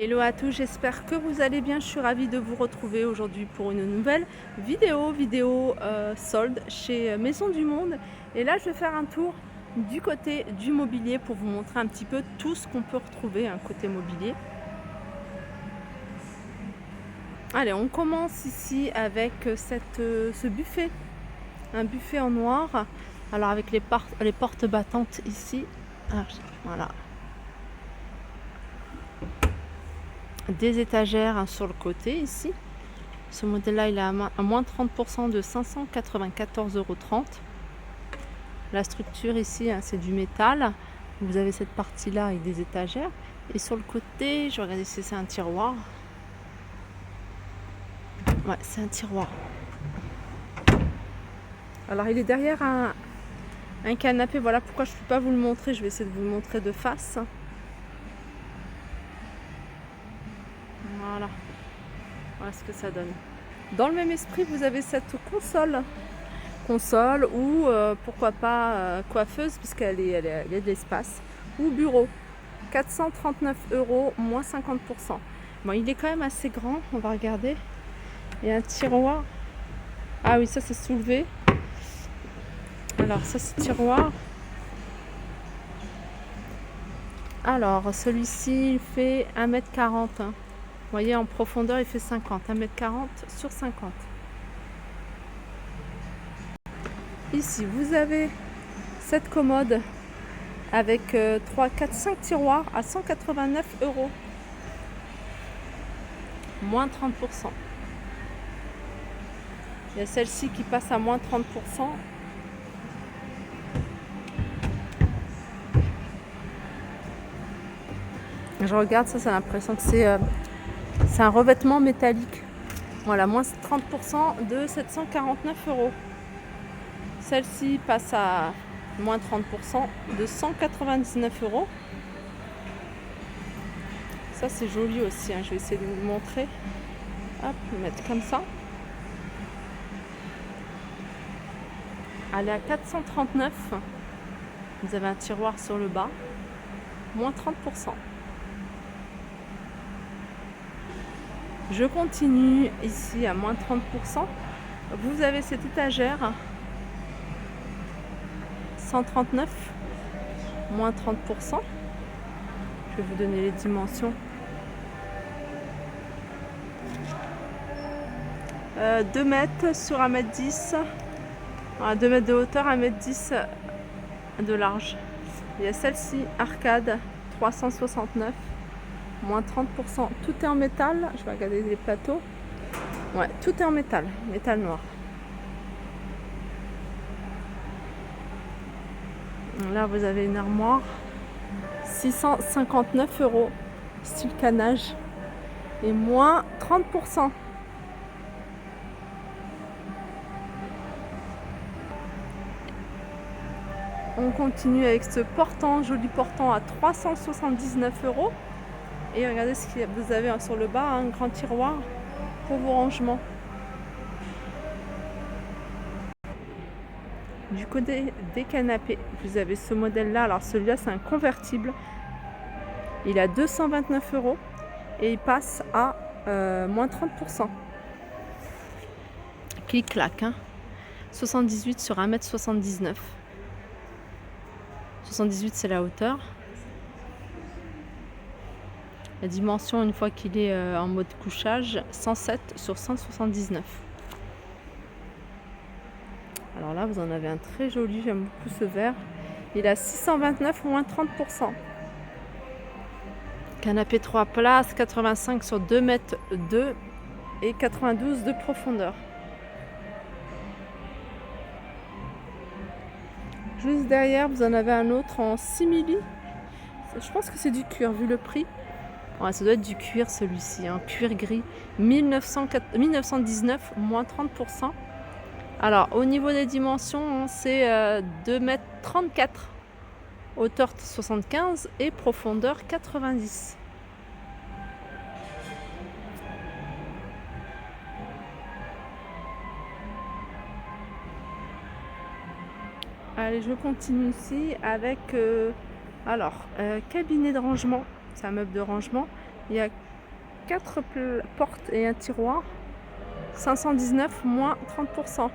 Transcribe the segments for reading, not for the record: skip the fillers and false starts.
Hello à tous, j'espère que vous allez bien. Je suis ravie de vous retrouver aujourd'hui pour une nouvelle vidéo solde chez Maison du Monde. Et là, je vais faire un tour du côté du mobilier pour vous montrer un petit peu tout ce qu'on peut retrouver côté mobilier. Allez, on commence ici avec ce buffet, un buffet en noir. Alors avec les portes battantes ici, voilà. Des étagères sur le côté ici. Ce modèle là il est à moins 30% de 594,30 €. La structure ici c'est du métal. Vous avez cette partie là avec des étagères et sur le côté je regarde si c'est un tiroir. Ouais, c'est un tiroir. Alors il est derrière un canapé. Voilà pourquoi je ne peux pas vous le montrer. Je vais essayer de vous le montrer de face. Voilà ce que ça donne. Dans le même esprit, vous avez cette console ou pourquoi pas coiffeuse, puisqu'elle y a de l'espace, ou bureau. 439 €, moins 50%. Bon, il est quand même assez grand, on va regarder. Et un tiroir. Ah oui, ça c'est soulevé. Alors ça c'est tiroir. Alors celui-ci il fait 1,40 m. Vous voyez, en profondeur il fait 50, 1,40 m sur 50. Ici vous avez cette commode avec 3, 4, 5 tiroirs à 189 €, moins 30%. Il y a celle-ci qui passe à moins 30%. Je regarde ça, j'ai l'impression que c'est un revêtement métallique. Voilà, moins 30% de 749 €. Celle-ci passe à moins 30% de 199 €. Ça c'est joli aussi, je vais essayer de vous le montrer. Hop, le mettre comme ça. Elle est à 439. Vous avez un tiroir sur le bas, moins 30%. Je continue ici à moins 30%. Vous avez cette étagère, 139, moins 30%. Je vais vous donner les dimensions. 2 mètres sur 1,10 m. 2 mètres de hauteur, 1,10 m de large. Il y a celle-ci, arcade, 369, moins 30%. Tout est en métal. Je vais regarder les plateaux. Ouais, tout est en métal noir. Là, vous avez une armoire, 659 €, style canage, et moins 30%. On continue avec ce joli portant à 379 €. Et regardez ce que vous avez sur le bas, un grand tiroir pour vos rangements. Du côté des canapés, vous avez ce modèle-là. Alors celui-là, c'est un convertible. Il est à 229 € et il passe à moins 30%. Clic-clac. 78 sur 1,79 m. 78, c'est la hauteur. La dimension, une fois qu'il est en mode couchage, 107 sur 179. Alors là, vous en avez un très joli, j'aime beaucoup ce vert. Il a 629, moins 30%. Canapé 3 places, 85 sur 2,2 m et 92 de profondeur. Juste derrière, vous en avez un autre en simili. Je pense que c'est du cuir, vu le prix. Ouais, ça doit être du cuir celui-ci, cuir gris. 1919, moins 30%. Alors, au niveau des dimensions, c'est 2,34 m, hauteur 75 et profondeur 90. Allez, je continue ici avec cabinet de rangement. C'est un meuble de rangement. Il y a 4 portes et un tiroir. 519 moins 30%.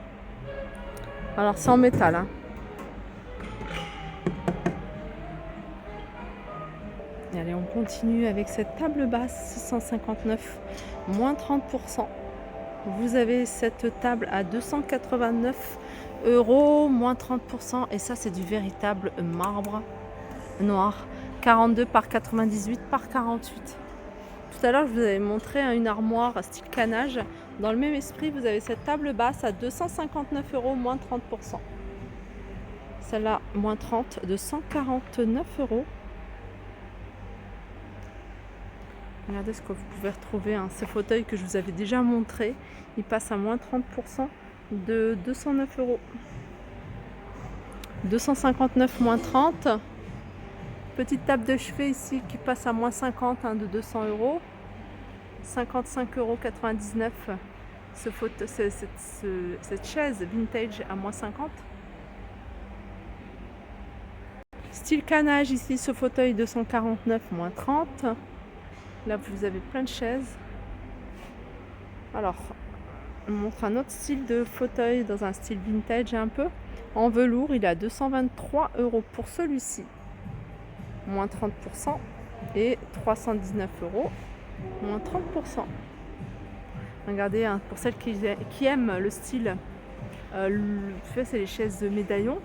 Alors c'est en métal. Hein. Et allez, on continue avec cette table basse 659 moins 30%. Vous avez cette table à 289 € moins 30%. Et ça, c'est du véritable marbre noir. 42 par 98 par 48. Tout à l'heure, je vous avais montré une armoire style canage. Dans le même esprit, vous avez cette table basse à 259 € moins 30%. Celle-là, moins 30 de 149 €. Regardez ce que vous pouvez retrouver. Hein. Ces fauteuils que je vous avais déjà montré, ils passent à moins 30% de 209 €. 259 moins 30. Petite table de chevet ici qui passe à moins 50 hein, de 200 €. 55,99 €. Cette chaise vintage à moins 50. Style canage ici, ce fauteuil 249 moins 30. Là vous avez plein de chaises. Alors on montre un autre style de fauteuil dans un style vintage un peu. En velours, il est à 223 € pour celui-ci. Moins 30% et 319 € moins 30%. Regardez, hein, pour celles qui aiment le style, c'est les chaises de médaillon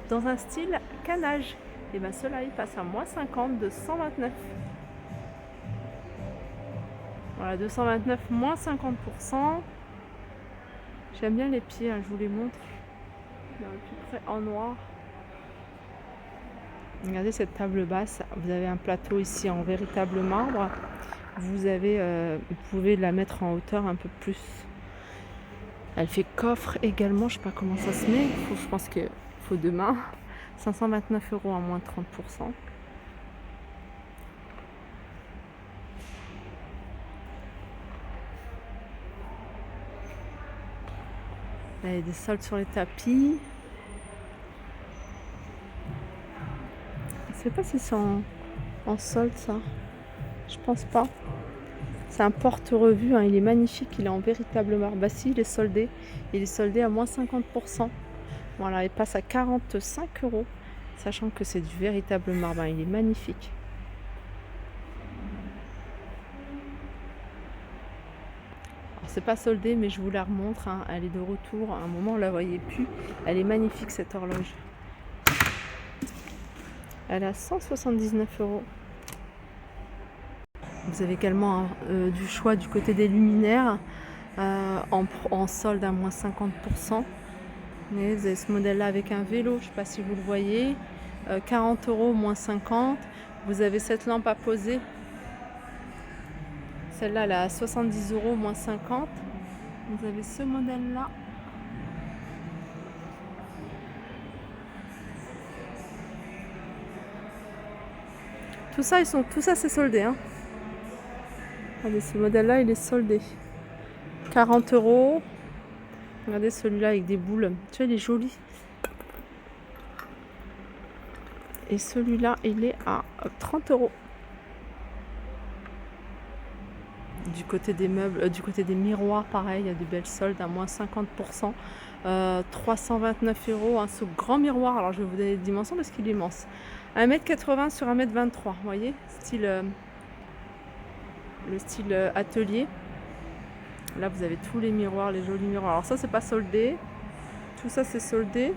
dans un style canage. Et bien ceux-là, ils passent à moins 50 de 129. Voilà, 229 moins 50%. J'aime bien les pieds, hein, je vous les montre. Là, plus près en noir. Regardez cette table basse, vous avez un plateau ici en véritable marbre. Vous pouvez la mettre en hauteur un peu plus. Elle fait coffre également, je sais pas comment ça se met. Je pense qu'il faut 2 mains. 529 € à moins 30%. Il y a des soldes sur les tapis. Je sais pas si c'est en solde ça. Je pense pas. C'est un porte-revue, hein. Il est magnifique, il est en véritable marbre. Bah si, il est soldé. Il est soldé à moins 50%. Voilà, il passe à 45 €. Sachant que c'est du véritable marbre, hein. Il est magnifique. Alors c'est pas soldé, mais je vous la remontre. Hein. Elle est de retour. À un moment, on la voyait plus. Elle est magnifique cette horloge. Elle est à 179 €. Vous avez également du choix du côté des luminaires en solde à moins 50%. Mais vous avez ce modèle-là avec un vélo, je ne sais pas si vous le voyez. 40 € moins 50. Vous avez cette lampe à poser. Celle-là, elle est à 70 € moins 50. Vous avez ce modèle-là. Tout ça c'est soldé. Hein. Regardez, ce modèle-là, il est soldé. 40 €. Regardez celui-là avec des boules. Tu vois, il est joli. Et celui-là, il est à 30 €. Du côté des meubles, du côté des miroirs, pareil, il y a de belles soldes à moins 50%. 329 € hein, ce grand miroir. Alors je vais vous donner les dimensions parce qu'il est immense. 1,80 m sur 1,23 m. Vous voyez, le style atelier. Là vous avez tous les miroirs, les jolis miroirs. Alors ça c'est pas soldé. Tout ça c'est soldé.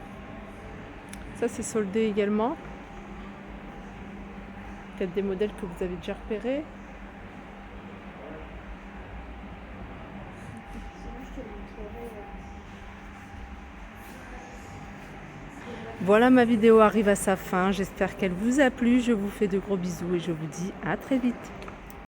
Ça c'est soldé également. Peut-être des modèles que vous avez déjà repérés. Voilà, ma vidéo arrive à sa fin. J'espère qu'elle vous a plu. Je vous fais de gros bisous et je vous dis à très vite.